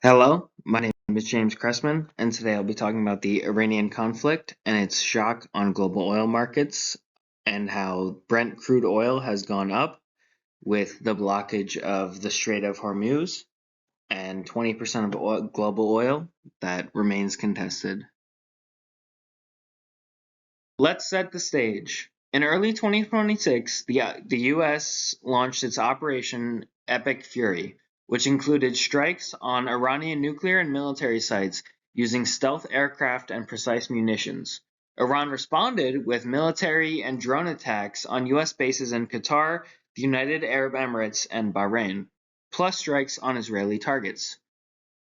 Hello, my name is James Cressman, and today I'll be talking about the Iranian conflict and its shock on global oil markets and how Brent crude oil has gone up with the blockage of the Strait of Hormuz and 20% of global oil that remains contested. Let's set the stage. In early 2026, the U.S. launched its Operation Epic Fury, which included strikes on Iranian nuclear and military sites using stealth aircraft and precise munitions. Iran responded with military and drone attacks on U.S. bases in Qatar, the United Arab Emirates, and Bahrain, plus strikes on Israeli targets.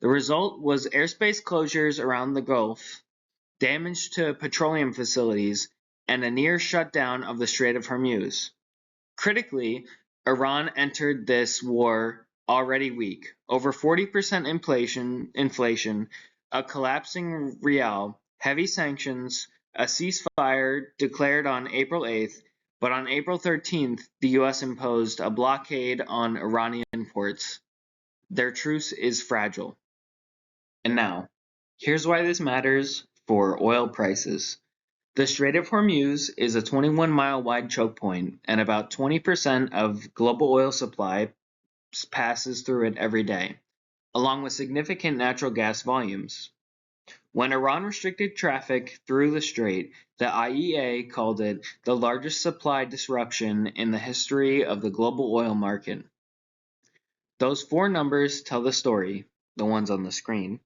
The result was airspace closures around the Gulf, damage to petroleum facilities, and a near shutdown of the Strait of Hormuz. Critically, Iran entered this war already weak. Over 40% inflation, a collapsing rial, heavy sanctions, a ceasefire declared on April 8th, but on April 13th, the US imposed a blockade on Iranian ports. Their truce is fragile. And now, here's why this matters for oil prices. The Strait of Hormuz is a 21-mile wide choke point, and about 20% of global oil supply passes through it every day, along with significant natural gas volumes. When Iran restricted traffic through the strait, the IEA called it the largest supply disruption in the history of the global oil market. Those four numbers tell the story, the ones on the screen,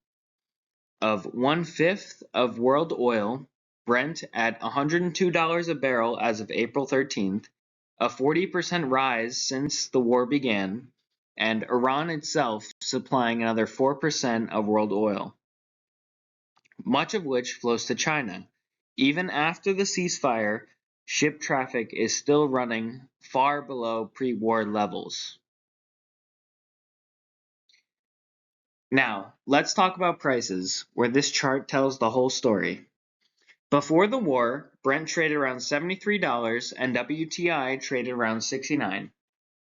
of 1/5 of world oil, Brent at $102 a barrel as of April 13th, a 40% rise since the war began, and Iran itself supplying another 4% of world oil, much of which flows to China. Even after the ceasefire, ship traffic is still running far below pre-war levels. Now, let's talk about prices, where this chart tells the whole story. Before the war, Brent traded around $73 and WTI traded around $69.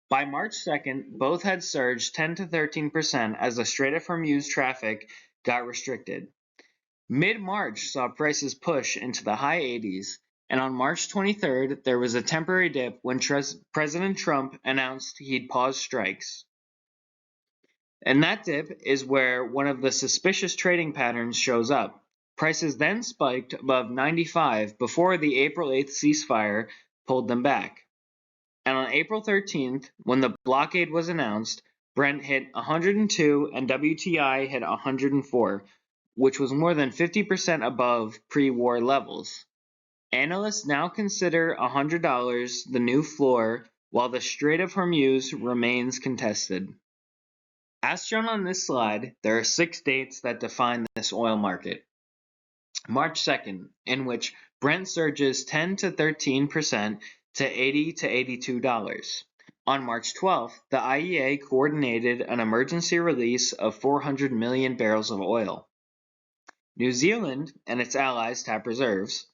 By March 2nd, both had surged 10 to 13% as the Strait of Hormuz traffic got restricted. Mid-March saw prices push into the high 80s, and on March 23rd, there was a temporary dip when President Trump announced he'd pause strikes. And that dip is where one of the suspicious trading patterns shows up. Prices then spiked above 95 before the April 8th ceasefire pulled them back. And on April 13th, when the blockade was announced, Brent hit 102 and WTI hit 104, which was more than 50% above pre-war levels. Analysts now consider $100 the new floor, while the Strait of Hormuz remains contested. As shown on this slide, there are 6 dates that define this oil market. March 2nd, in which Brent surges 10 to 13% to $80 to $82. On March 12th, the IEA coordinated an emergency release of 400 million barrels of oil. New Zealand and its allies tap reserves.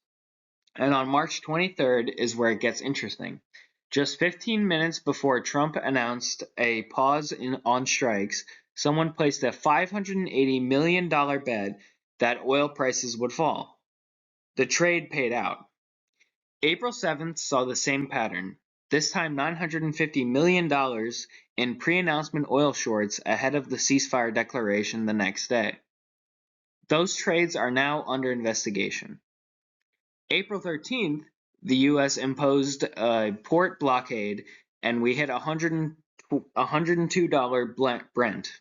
And on March 23rd is where it gets interesting. Just 15 minutes before Trump announced a pause on strikes, someone placed a $580 million bet that oil prices would fall. The trade paid out. April 7th saw the same pattern, this time $950 million in pre-announcement oil shorts ahead of the ceasefire declaration the next day. Those trades are now under investigation. April 13th, the U.S. imposed a port blockade, and we hit $102 Brent.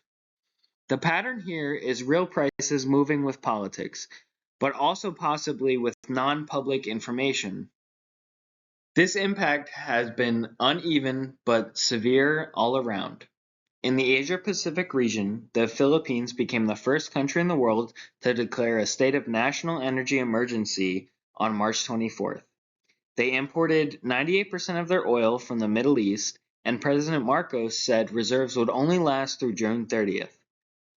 The pattern here is real prices moving with politics, but also possibly with non-public information. This impact has been uneven but severe all around. In the Asia-Pacific region, the Philippines became the first country in the world to declare a state of national energy emergency on March 24th. They imported 98% of their oil from the Middle East, and President Marcos said reserves would only last through June 30th.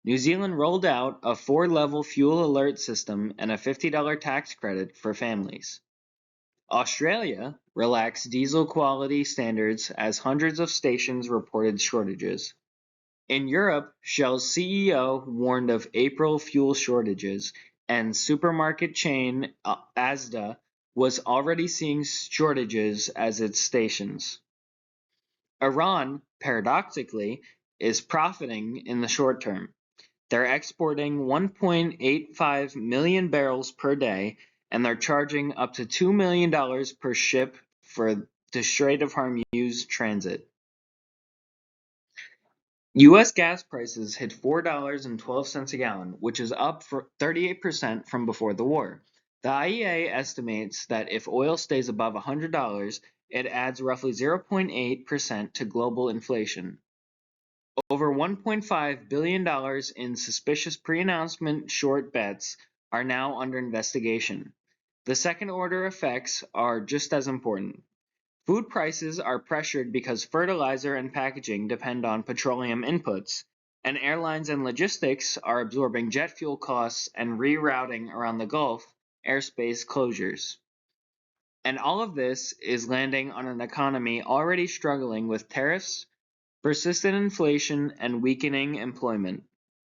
New Zealand rolled out a 4-level fuel alert system and a $50 tax credit for families. Australia relaxed diesel quality standards as hundreds of stations reported shortages. In Europe, Shell's CEO warned of April fuel shortages, and supermarket chain Asda was already seeing shortages at its stations. Iran, paradoxically, is profiting in the short term. They're exporting 1.85 million barrels per day, and they're charging up to $2 million per ship for the Strait of Hormuz transit. U.S. gas prices hit $4.12 a gallon, which is up 38% from before the war. The IEA estimates that if oil stays above $100, it adds roughly 0.8% to global inflation. Over $1.5 billion in suspicious pre-announcement short bets are now under investigation. The second-order effects are just as important. Food prices are pressured because fertilizer and packaging depend on petroleum inputs, and airlines and logistics are absorbing jet fuel costs and rerouting around the Gulf airspace closures. And all of this is landing on an economy already struggling with tariffs, persistent inflation, and weakening employment.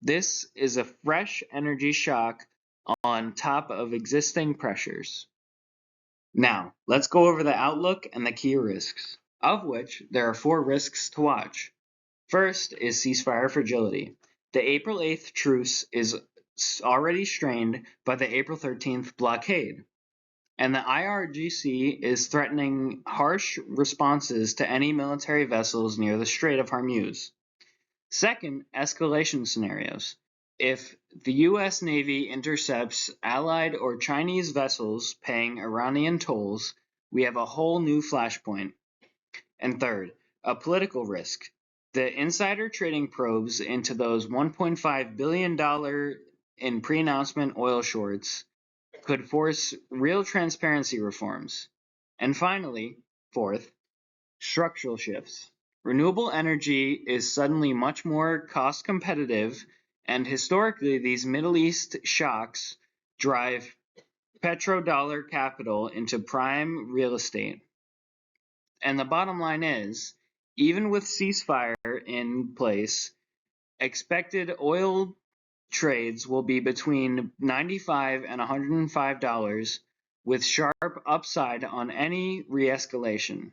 This is a fresh energy shock on top of existing pressures. Now, let's go over the outlook and the key risks, of which there are 4 risks to watch. First is ceasefire fragility. The April 8th truce is already strained by the April 13th blockade, and the IRGC is threatening harsh responses to any military vessels near the Strait of Hormuz. Second, escalation scenarios. If the U.S. Navy intercepts Allied or Chinese vessels paying Iranian tolls, we have a whole new flashpoint. And third, a political risk. The insider trading probes into those $1.5 billion in pre-announcement oil shorts could force real transparency reforms. And finally, fourth, structural shifts. Renewable energy is suddenly much more cost competitive, and historically, these Middle East shocks drive petrodollar capital into prime real estate. And the bottom line is, even with ceasefire in place, expected oil trades will be between $95 and $105, with sharp upside on any re-escalation.